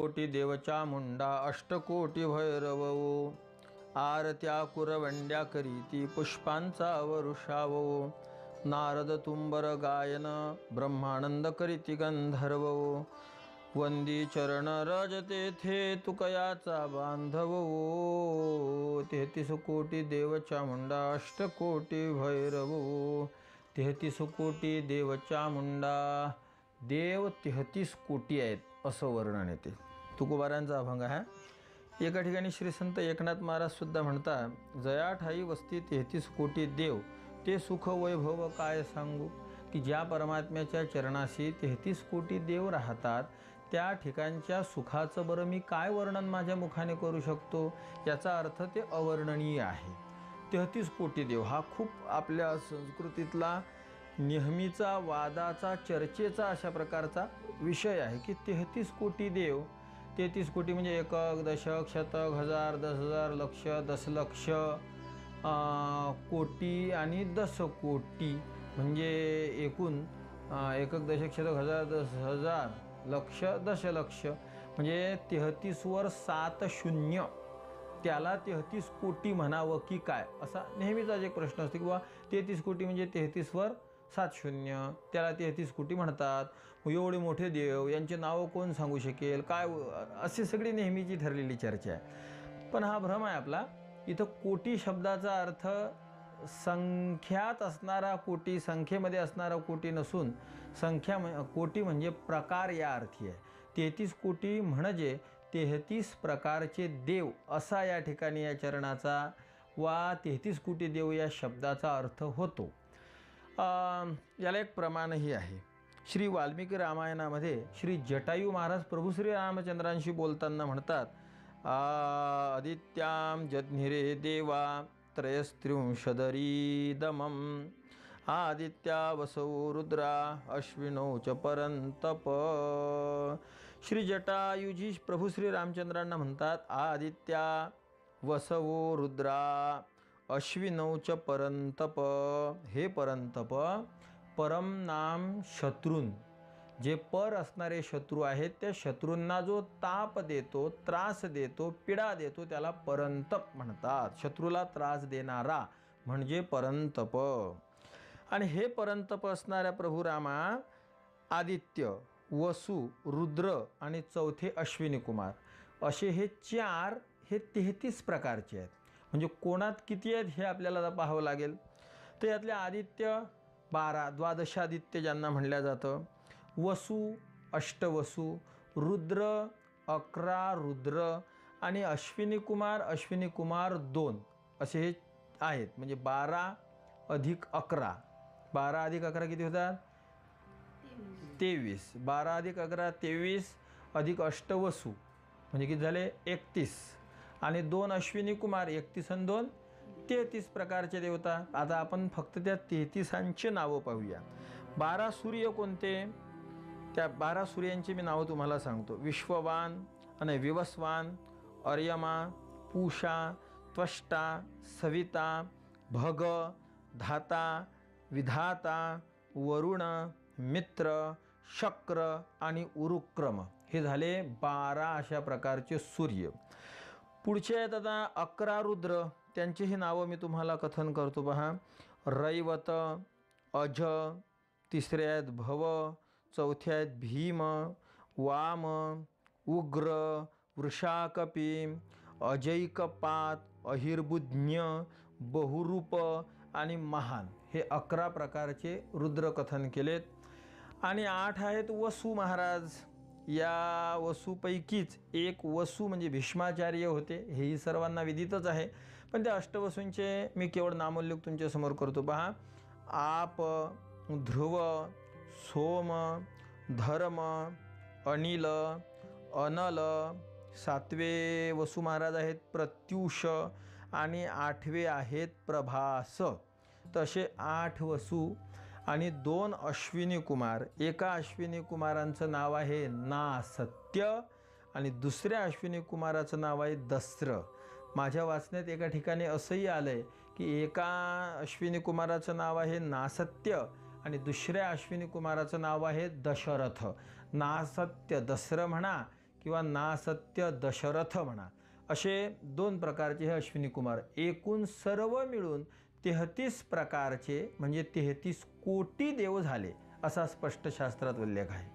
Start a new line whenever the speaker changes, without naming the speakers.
कोटी देव चामुंडा अष्टकोटी भैरवो आरत्या कुरवंड्या करीती पुष्पांचा वरुषावो नारद तुंबर गायन ब्रह्मानंद करीती गंधर्वो वंदी चरण रज तेथे तुकयाचा बांधवो 33 कोटी देव चामुंडा अष्टकोटी भैरवो 33 कोटी देव चामुंडा देव 33 कोटी आहेत असं वर्णन येते. तुकोबारांचा अभंग आहे. एका ठिकाणी श्री संत एकनाथ महाराज सुद्धा म्हणतात, जया ठाई वस्ती 33 कोटी देव ते सुख वैभव काय सांगू. की ज्या परमात्म्याच्या चरणाशी 33 कोटी देव राहतात त्या ठिकाणच्या सुखाचं बरं मी काय वर्णन माझ्या मुखाने करू शकतो. याचा अर्थ ते अवर्णनीय आहे. 33 कोटी देव हा खूप आपल्या संस्कृतीतला नेहमीचा वादाचा चर्चेचा अशा प्रकारचा विषय आहे की 33 कोटी देव. 33 कोटी म्हणजे एकक दशक शतक हजार 10,000 लक्ष दशलक्ष कोटी आणि दशकोटी म्हणजे एकूण एकक दशक शतक हजार 10,000 लक्ष दशलक्ष म्हणजे 33 वर 7 शून्य त्याला 33 कोटी म्हणावं की काय असा नेहमीचा एक प्रश्न असतो. किंवा 33 कोटी म्हणजे 33 वर 7 शून्य त्याला 33 कोटी म्हणतात. एवढे मोठे देव यांचे नावं कोण सांगू शकेल काय अशी सगळी नेहमीची ठरलेली चर्चा आहे. पण हा भ्रम आहे आपला. इथं कोटी शब्दाचा अर्थ संख्यात असणारा कोटी संख्येमध्ये असणारा कोटी नसून कोटी म्हणजे प्रकार या अर्थी आहे. 33 कोटी म्हणजे 33 प्रकारचे देव असा या ठिकाणी या चरणाचा वा 33 कोटी देव या शब्दाचा अर्थ होतो. याला एक प्रमाणही आहे. श्री वाल्मिकी रामायणामध्ये श्री जटायू महाराज प्रभू श्री रामचंद्रांशी बोलताना म्हणतात, आदित्यां जज्ञिरे देवा त्रयस्त्रिंशदरीदमं आदित्या वसौ रुद्रा अश्विनौ च परंतप. श्री जटायूजी प्रभू श्री रामचंद्रांना म्हणतात, आदित्या वसवो रुद्रा अश्विनौ च परंतप. हे परंतप परम नाम शत्रून जे पर असणारे शत्रू आहेत त्या शत्रूंना जो ताप देतो त्रास देतो पीडा देतो त्याला परंतप म्हणतात. शत्रूला त्रास देणारा म्हणजे परंतप. आणि हे परंतप असणाऱ्या प्रभू रामा आदित्य वसु रुद्र आणि चौथे अश्विनी कुमार असे हे 4 हे 33 प्रकारचे आहेत. म्हणजे कोणात किती आहेत हे आपल्याला पाहावं लागेल. तर यातले आदित्य 12 द्वादशादित्य ज्यांना म्हणलं जातं. वसु अष्टवसु रुद्र 11 रुद्र आणि अश्विनी कुमार 2 असे हे आहेत. म्हणजे 12 अधिक 11 12 अधिक 11 किती होतात 23. 12 अधिक 11 23 अधिक अष्टवसु म्हणजे किती झाले 31 आणि 2 अश्विनी कुमार 31 आणि 2 33 प्रकारचे देवता. आता आपण फक्त त्या 33ांची नावं पाहूया. 12 सूर्य कोणते. त्या 12 सूर्यांची मी नावं तुम्हाला सांगतो. विश्ववान आणि विवस्वान अर्यमा पूषा त्वष्टा सविता भग धाता विधाता वरुण मित्र शक्र आणि उरुक्रम हे झाले 12 अशा प्रकारचे सूर्य. पुढचे आहेत आता 11 रुद्र. त्यांचीही नावं मी तुम्हाला कथन करतो पहा. रैवत अज तिसरे आहेत भव चौथे आहेत भीम वाम उग्र वृषाकपी अजैकपात अहिर्बुज्ञ बहुरूप आणि महान हे 11 प्रकारचे रुद्र कथन केलेत. आणि 8 आहेत वसु महाराज. या वसूपैकीच एक वसु म्हणजे भीष्माचार्य होते. हेही सर्वांना विदितच आहे. पण त्या अष्टवसूंचे मी केवळ नामोल्लेख तुमच्यासमोर करतो पहा. आप ध्रुव सोम धर्म अनिल अनल 7वे वसु महाराज आहेत प्रत्युष आणि 8वे आहेत प्रभास. तसे 8 वसु आणि 2 अश्विनी कुमार. एका अश्विनी कुमारांचं नाव आहे नासत्य आणि दुसऱ्या अश्विनी कुमाराचं नाव आहे दस्र. माझ्या वाचण्यात एका ठिकाणी असंही आलं आहे की एका अश्विनी कुमाराचं नाव आहे नासत्य आणि दुसऱ्या अश्विनी कुमाराचं नाव आहे दशरथ. नासत्य दस्र म्हणा किंवा नासत्य दशरथ म्हणा, असे 2 प्रकारचे हे अश्विनी कुमार. एकूण सर्व मिळून 33 प्रकारचे म्हणजे 33 कोटी देव झाले, असा स्पष्ट शास्त्रात उल्लेख आहे.